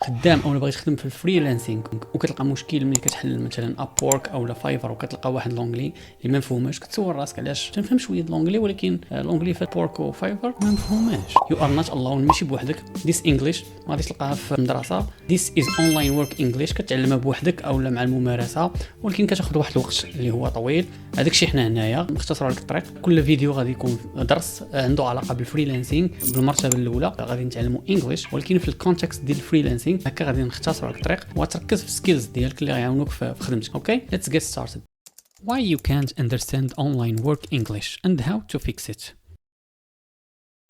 خدام او بغيت تخدم في الفريلانسينغ وكتلقى مشكل ملي كتحل مثلا ابورك او فايفر وكتلقى واحد لونجلي اللي ما مفهوماش، كتسول راسك علاش تنفهم شويه لونجلي ولكن لونجلي في بورك وفايفر ما مفهوماش. يو ار نوت الون، ماشي بوحدك. ذيس انجلش ما غاديش تلقاها في المدرسه. ذيس از اونلاين ورك انجلش، كتعلمها بوحدك او مع الممارسه، ولكن كتاخذ واحد الوقت اللي هو طويل. هذاك الشيء حنا هنايا نختصروا لك الطريق. كل فيديو غادي يكون درس عنده علاقه بالفريلانسينغ. بالمرتبه الاولى غادي نتعلموا انجلش، ولكن في الكونتكست ديال الفريلانسينغ هكا غادي نختصروا لك الطريق وتركز في السكيلز ديالك اللي غيعاونوك في خدمتك. اوكي، let's get started. Why you can't understand online work English and how to fix it.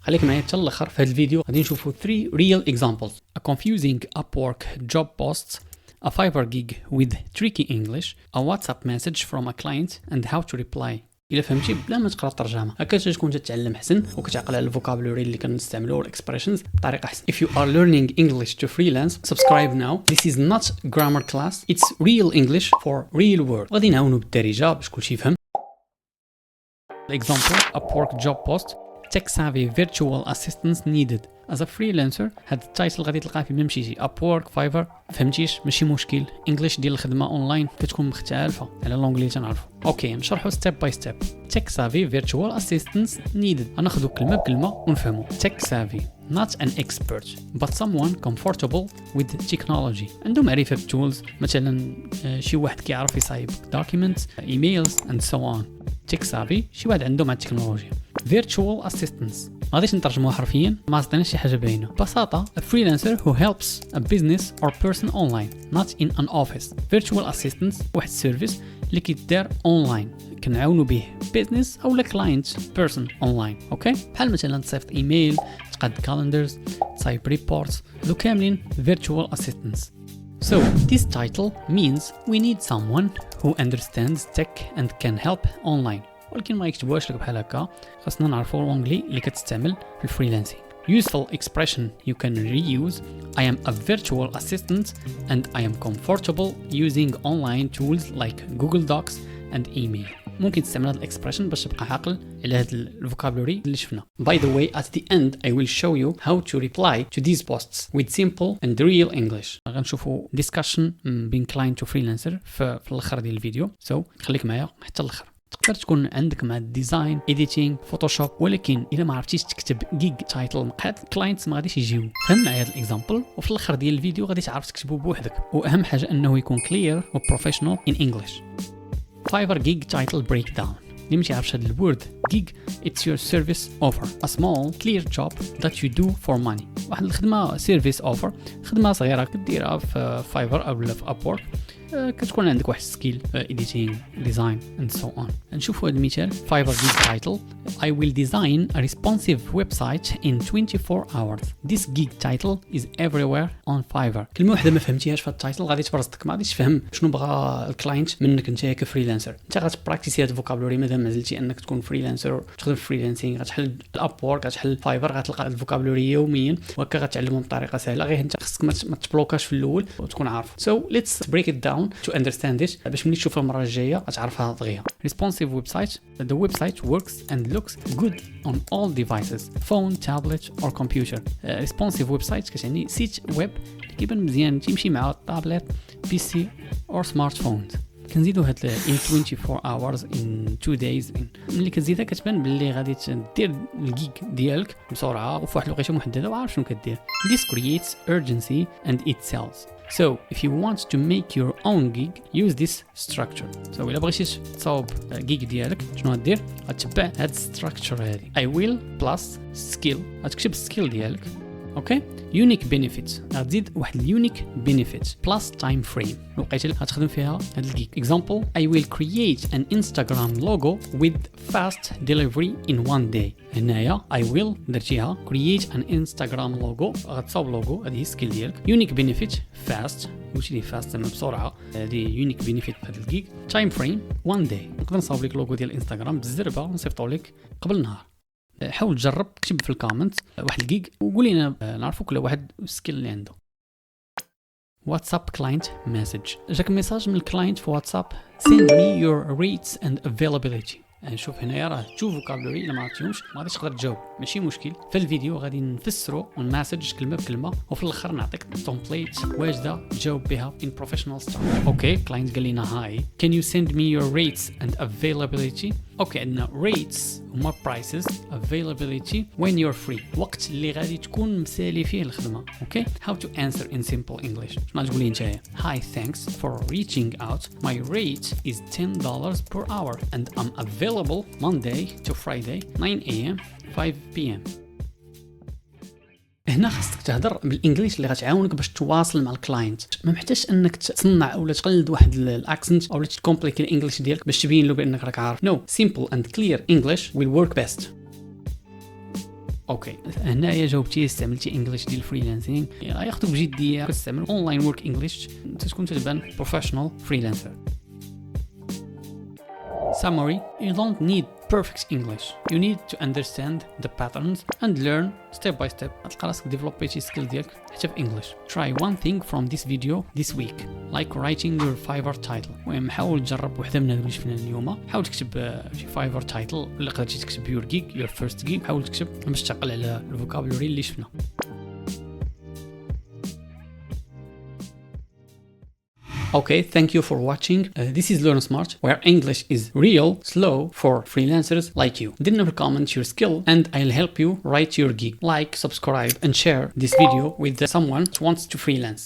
خليك معايا حتى الاخر. في هذا الفيديو غادي نشوفوا 3 real examples: a confusing Upwork job post, a Fiverr gig with tricky English, a WhatsApp message from a client, and how to reply. الا فهمتي بلا ما تقرا الترجمه هكا تكون تتعلم حسن وكتعقل على الفوكابولري اللي كنستعملوا والاكسبريشنز بطريقه احسن. If you are learning English to freelance, subscribe now. This is not grammar class, it's real English for real world. غادي نعاونوا بالدارجه باش كلشي يفهم. Example: Upwork job post, tech savvy virtual assistants needed. as a freelancer هاد التايتل غادي تلقاه فين ما مشيتي. Upwork, Fiverr، فهمتيش ماشي مشكل. انجلش ديال الخدمه اونلاين كتكون مختلفه على لونجلي تنعرفوا. اوكي نشرحوا ستيب باي ستيب. tech savvy virtual assistants needed، غناخذوا كلمه بكلمه ونفهموا. tech savvy not an expert but someone comfortable with technology، عنده معرفه بالتولز، مثلا شي واحد كيعرف يصايب documents, emails and so on. tech savvy شي واحد عنده مع التكنولوجيا. virtual assistants غاديش نترجموها حرفيا، ما عطيناش شي حاجه باينه. ببساطه a freelancer who helps a business or person online not in an office. virtual assistants واحد السيرفيس اللي كيدار اونلاين كنعاونوا به بيزنس او لا كلاينت بيرسون اونلاين. اوكي، بحال مثلا تصيفط ايميل، تقاد كالندرز، تصايب ريبورتس، ذو كاملين virtual assistants. So this title means we need someone who understands tech and can help online. ولكن ما يكتبوهاش لك بحال هكا، خاصنا نعرفوا لونجلي اللي كتستعمل في الفريلانسينغ. Useful expression you can reuse: I am a virtual assistant and I am comfortable using online tools like Google Docs and email. ممكن تستعمل هذا الاكسبريشن باش تبقى عاقل على هذا الفوكابولري اللي شفنا. By the way, at the end I will show you how to reply to these posts with simple and real English. غنشوفوا discussion بين client و freelancer في الاخر ديال الفيديو. So خليك معايا حتى الاخر. تقدر تكون عندك مع الديزاين، ايديتينغ، فوتوشوب، ولكن الا ما عرفتيش تكتب جيج تايتل هاد الكلاينتس ما غاديش يجيو. فهم معايا هاد الاكزامبل وفي الاخر ديال الفيديو غادي تعرف تكتبه بوحدك، واهم حاجه انه يكون كلير وبروفيشنال ان انجلش. Fiverr gig title breakdown. اللي ما تعرفش هاد الورد gig it's your service offer, a small clear job that you do for money. واحد الخدمه سيرفيس اوفر، خدمه صغيره كديرها في فايفر او في ابورك، كتكون عندك واحد سكيل editing, design and so on. نشوفوا هذا المثال. Fiverr gig title: I will design a responsive website in 24 hours. This gig title is everywhere on Fiverr. كلمه واحده ما فهمتيهاش في التايتل غادي تبرزك، ما غاديش تفهم شنو بغى الكلاينت منك انت كفريلانسر. انت غتبراكتيسي هذا الفوكابولري مادام مازلتي انك تكون فريلانسر تخدم في فريلانسينغ، غتحل الابورك، غتحل فايفر، غتلقى الفوكابولري يوميا وهكا غتعلمهم بطريقه سهله. غير انت خصك ما تبلوكاش في الاول وتكون عارف. So let's break it down to understand this باش ملي تشوفها المره الجايه غتعرفها دغيا. Responsive website: the website works and looks good on all devices, phone, tablet or computer. Responsive website كتعني سيت ويب اللي كيبان مزيان تيمشي مع الطابلت، بي سي or smartphones. كنزيدوا هاد in 24 hours, in 2 days. ملي كتزيدها كتبان باللي غادي دير الجيج ديالك بسرعه وفي واحد الوقيته محدده وعارف شنو كدير. This creates urgency and it sells. So if you want to make your own gig, use this structure. So إلا بغيتي تصاوب جيج ديالك شنو غدير؟ غتبع هاد structure هادي. I will plus skill، غتكتب السكيل ديالك. اوكي، يونيك بينيفيتس، غتزيد واحد اليونيك بينيفيت بلس تايم فريم الوقيته اللي غتخدم فيها هاد الجيك. اكزامبل: I will create an Instagram logo with fast delivery in 1 day. هنايا I will درتيها create an Instagram logo، غتصاوب لوغو، هذه سكيل ديالك. يونيك بينيفيت fast، واش لي فاست زعما بسرعه، هذه يونيك بينيفيت في هاد الجيك. تايم فريم 1 day، نقدر نصاوب لك لوغو ديال انستغرام بالزربه ونصيفطو لك قبل نهار. حاول تجرب، كتب في الكومنت واحد الجيج وقول لنا نعرفوا كل واحد السكيل اللي عنده. واتساب client message: جاك ميساج من الكلاينت في واتساب: send me your rates and availability. نشوف هنايا راه تو فوكابلري الا ما عرفتيهمش ما غاديش تقدر تجاوب ماشي مشكل. في الفيديو غادي نفسروا ونماسج كلمه بكلمه وفي الاخر نعطيك تمبليت واجده تجاوب بها in professional style. اوكي كلاينت قال لنا هاي can you send me your rates and availability. اوكي عندنا rates هما prices availability when you're free وقت اللي غادي تكون مسالي فيه الخدمه. اوكي how to answer in simple English. شنو تقول لي نتايا hi thanks for reaching out my rate is $10 per hour and I'm available Monday to Friday 9 a.m. 5 p.m. هنا خاصك تهضر بالانجليش اللي غتعاونك باش تواصل مع الكلاينت. ما محتاجش انك تصنع اولا تقلد واحد الاكسنت اولا تكومبليكي الانجليش ديالك باش تبين له بانك راك عارف. no simple and clear English will work best. اوكي هنايا جاوبتي استعملتي انجليش ديال الفريلانسينغ غياخذوك بجديه كتستعمل اونلاين ورك انجليش تكون تبان بروفيشنال فريلانسر. Summary: you don't need perfect English. You need to understand the patterns and learn step by step. تلقى راسك ديفلوبيتي سكيل ديالك حتى في English. Try one thing from this video this week, like writing your Fiverr title. المهم حاول تجرب وحده من هذوك اللي شفنا اليوم. حاول تكتب شي Fiverr title ولا قدرتي تكتب your gig, your first gig. حاول تكتب باش تعقل على الفوكابولري اللي شفنا. Okay, thank you for watching. This is Learn Smart, where English is real, slow for freelancers like you. Leave in the comments your skill and I'll help you write your gig. Like, subscribe and share this video with someone who wants to freelance.